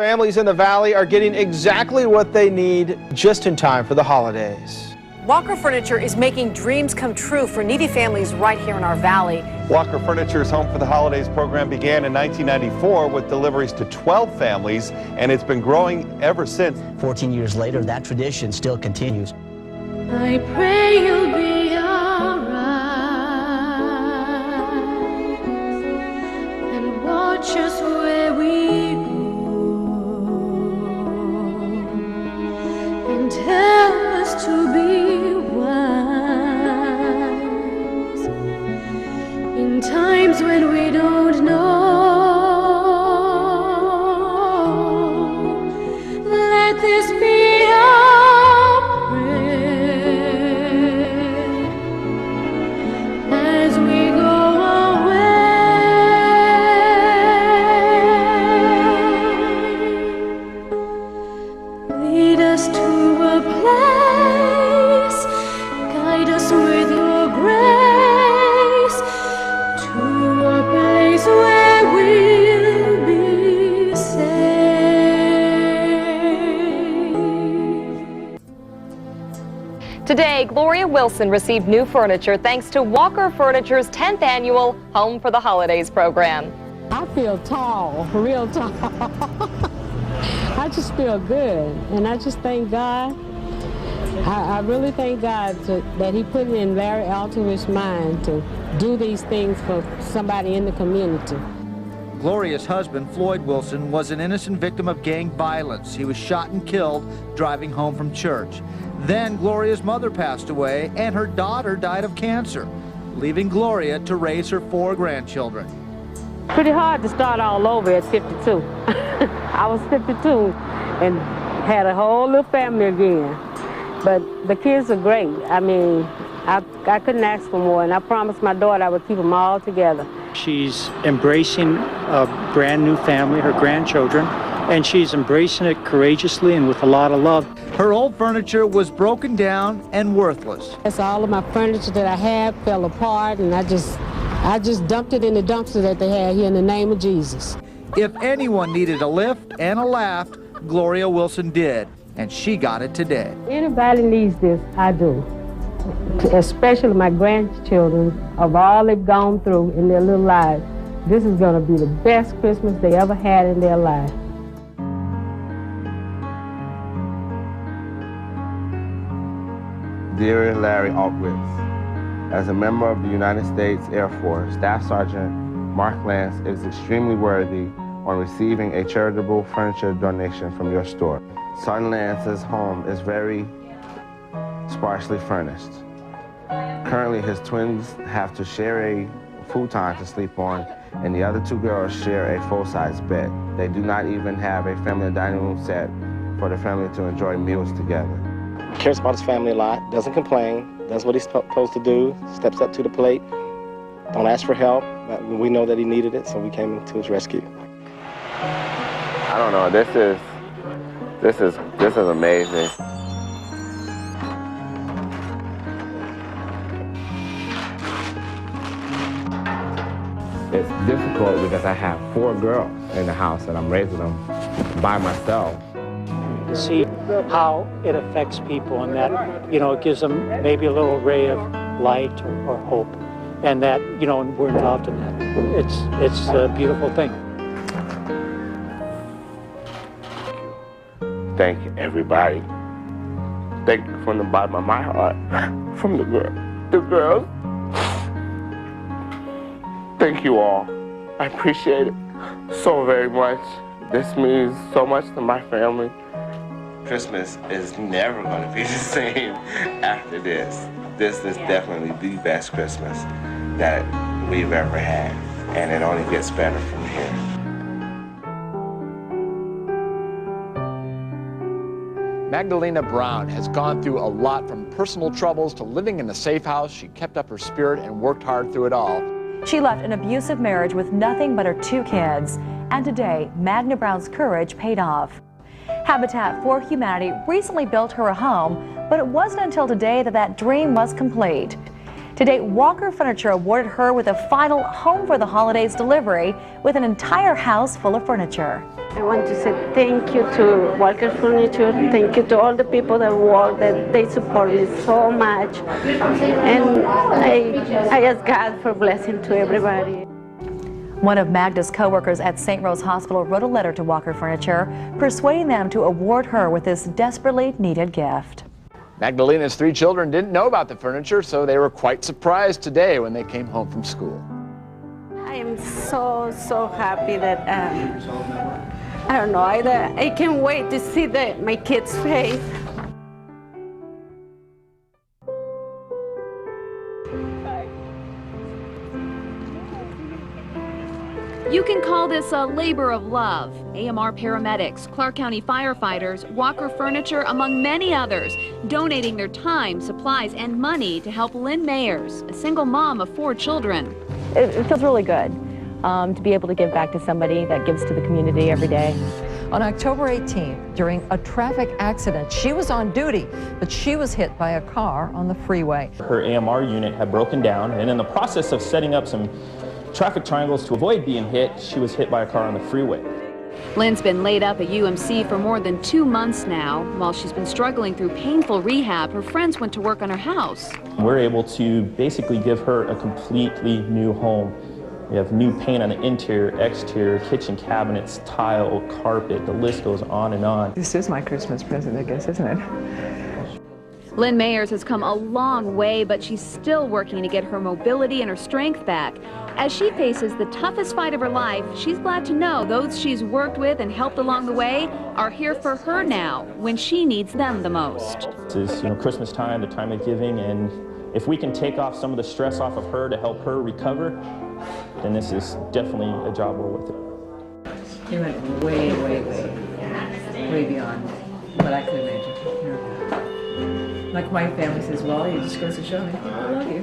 Families in the Valley are getting exactly what they need just in time for the holidays. Walker Furniture is making dreams come true for needy families right here in our valley. Walker Furniture's Home for the Holidays program began in 1994 with deliveries to 12 families, and it's been growing ever since. 14 years later, that tradition still continues. I pray you'll be alright and watch us where we go and tell us to be wise in times when we don't know. Let this be our prayer as we go away. Lead us to a place, guide us with your grace, to a place where we'll be safe. Today, Gloria Wilson received new furniture thanks to Walker Furniture's 10th annual Home for the Holidays program. I feel tall, real tall. I just feel good, and I just thank God. I really thank God that He put it in Larry Altuvich's mind to do these things for somebody in the community. Gloria's husband, Floyd Wilson, was an innocent victim of gang violence. He was shot and killed driving home from church. Then Gloria's mother passed away, and her daughter died of cancer, leaving Gloria to raise her 4 grandchildren. Pretty hard to start all over at 52. I was 52 and had a whole little family again. But the kids are great. I mean, I couldn't ask for more, and I promised my daughter I would keep them all together. She's embracing a brand new family, her grandchildren, and she's embracing it courageously and with a lot of love. Her old furniture was broken down and worthless. That's all of my furniture that I had fell apart, and I just dumped it in the dumpster that they had here in the name of Jesus. If anyone needed a lift and a laugh, Gloria Wilson did, and she got it today. Anybody needs this, I do. Especially my grandchildren, of all they've gone through in their little lives. This is going to be the best Christmas they ever had in their life. Dear Larry Altwitz, as a member of the United States Air Force, Staff Sergeant Mark Lance is extremely worthy on receiving a charitable furniture donation from your store. Sergeant Lance's home is very sparsely furnished. Currently, his twins have to share a futon to sleep on, and the other 2 girls share a full-size bed. They do not even have a family dining room set for the family to enjoy meals together. He cares about his family a lot, doesn't complain, does what he's supposed to do, steps up to the plate, don't ask for help, but we know that he needed it, so we came to his rescue. I don't know, this is amazing. It's difficult because I have 4 girls in the house and I'm raising them by myself. To see how it affects people, and that, it gives them maybe a little ray of light or hope, and that, we're involved in that. It's a beautiful thing. Thank you, everybody. Thank you from the bottom of my heart, from the girls. Thank you all. I appreciate it so very much. This means so much to my family. Christmas is never going to be the same after this. This is definitely the best Christmas that we've ever had, and it only gets better from here. Magdalena Brown has gone through a lot, from personal troubles to living in a safe house. She kept up her spirit and worked hard through it all. She left an abusive marriage with nothing but her 2 kids. And today, Magna Brown's courage paid off. Habitat for Humanity recently built her a home, but it wasn't until today that that dream was complete. Today, Walker Furniture awarded her with a final Home for the Holidays delivery with an entire house full of furniture. I want to say thank you to Walker Furniture, thank you to all the people that work, that they support me so much. And I ask God for blessing to everybody. One of Magda's co-workers at St. Rose Hospital wrote a letter to Walker Furniture, persuading them to award her with this desperately needed gift. Magdalena's 3 children didn't know about the furniture, so they were quite surprised today when they came home from school. I am so happy that, I don't know, I can't wait to see my kids' face. You can call this a labor of love. AMR paramedics, Clark County firefighters, Walker Furniture, among many others, donating their time, supplies, and money to help Lynn Mayers, a single mom of 4 children. It feels really good to be able to give back to somebody that gives to the community every day. On October 18th, during a traffic accident, she was on duty, but she was hit by a car on the freeway. Her AMR unit had broken down, and in the process of setting up some traffic triangles to avoid being hit, she was hit by a car on the freeway. Lynn's been laid up at UMC for more than 2 months now. While she's been struggling through painful rehab, her friends went to work on her house. We're able to basically give her a completely new home. We have new paint on the interior, exterior, kitchen cabinets, tile, carpet, the list goes on and on. This is my Christmas present, I guess, isn't it? Lynn Mayers has come a long way, but she's still working to get her mobility and her strength back. As she faces the toughest fight of her life, she's glad to know those she's worked with and helped along the way are here for her now when she needs them the most. This is, Christmas time, the time of giving, and if we can take off some of the stress off of her to help her recover, then this is definitely a job well worth it. It went way beyond what I could imagine. Like my family says, well, it just goes to show me, I love you.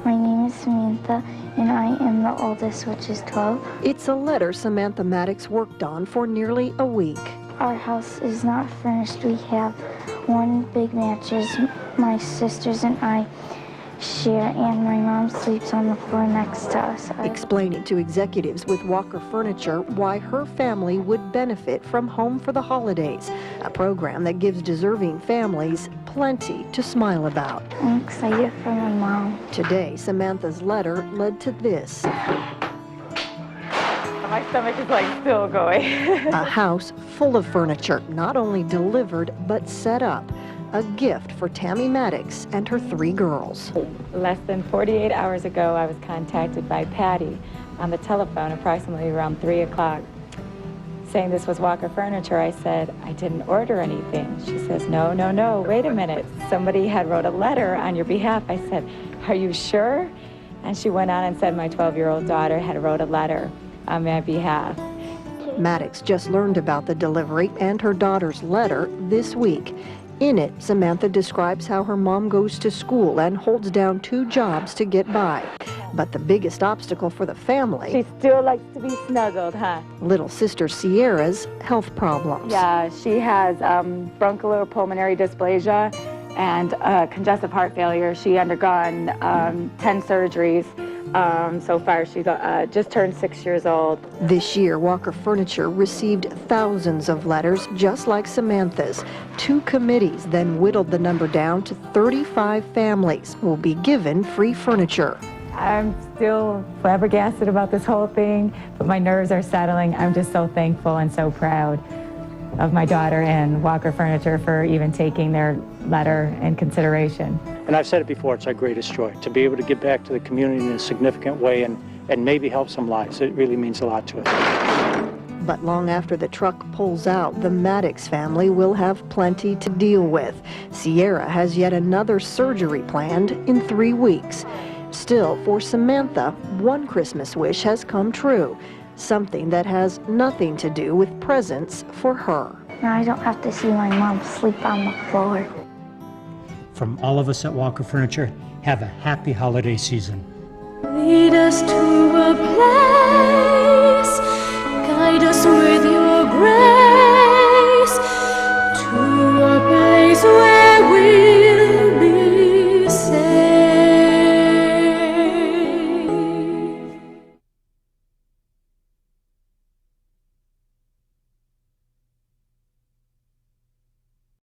My name is Samantha, and I am the oldest, which is 12. It's a letter Samantha Maddox worked on for nearly a week. Our house is not furnished. We have one big mattress my sisters and I share, and my mom sleeps on the floor next to us. Explaining to executives with Walker Furniture why her family would benefit from Home for the Holidays, a program that gives deserving families plenty to smile about. I'm excited for my mom. Today, Samantha's letter led to this. My stomach is like still going. A house full of furniture, not only delivered, but set up. A gift for Tammy Maddox and her 3 girls. Less than 48 hours ago, I was contacted by Patty on the telephone approximately around 3 o'clock saying this was Walker Furniture. I said, I didn't order anything. She says, no, wait a minute. Somebody had wrote a letter on your behalf. I said, are you sure? And she went on and said my 12-year-old daughter had wrote a letter on my behalf. Maddox just learned about the delivery and her daughter's letter this week. In it, Samantha describes how her mom goes to school and holds down 2 jobs to get by. But the biggest obstacle for the family... She still likes to be snuggled, huh? Little sister Sierra's health problems. Yeah, she has bronchial pulmonary dysplasia and congestive heart failure. She undergone 10 surgeries. So far, she's just turned 6 years old. This year, Walker Furniture received thousands of letters just like Samantha's. 2 committees then whittled the number down to 35 families will be given free furniture. I'm still flabbergasted about this whole thing, but my nerves are settling. I'm just so thankful and so proud of my daughter and Walker Furniture for even taking their letter in consideration. And I've said it before, it's our greatest joy to be able to give back to the community in a significant way and maybe help some lives. It really means a lot to us. But long after the truck pulls out, the Maddox family will have plenty to deal with. Sierra has yet another surgery planned in 3 weeks. Still, for Samantha, one Christmas wish has come true, something that has nothing to do with presents for her. Now I don't have to see my mom sleep on the floor. From all of us at Walker Furniture, have a happy holiday season. Lead us to a place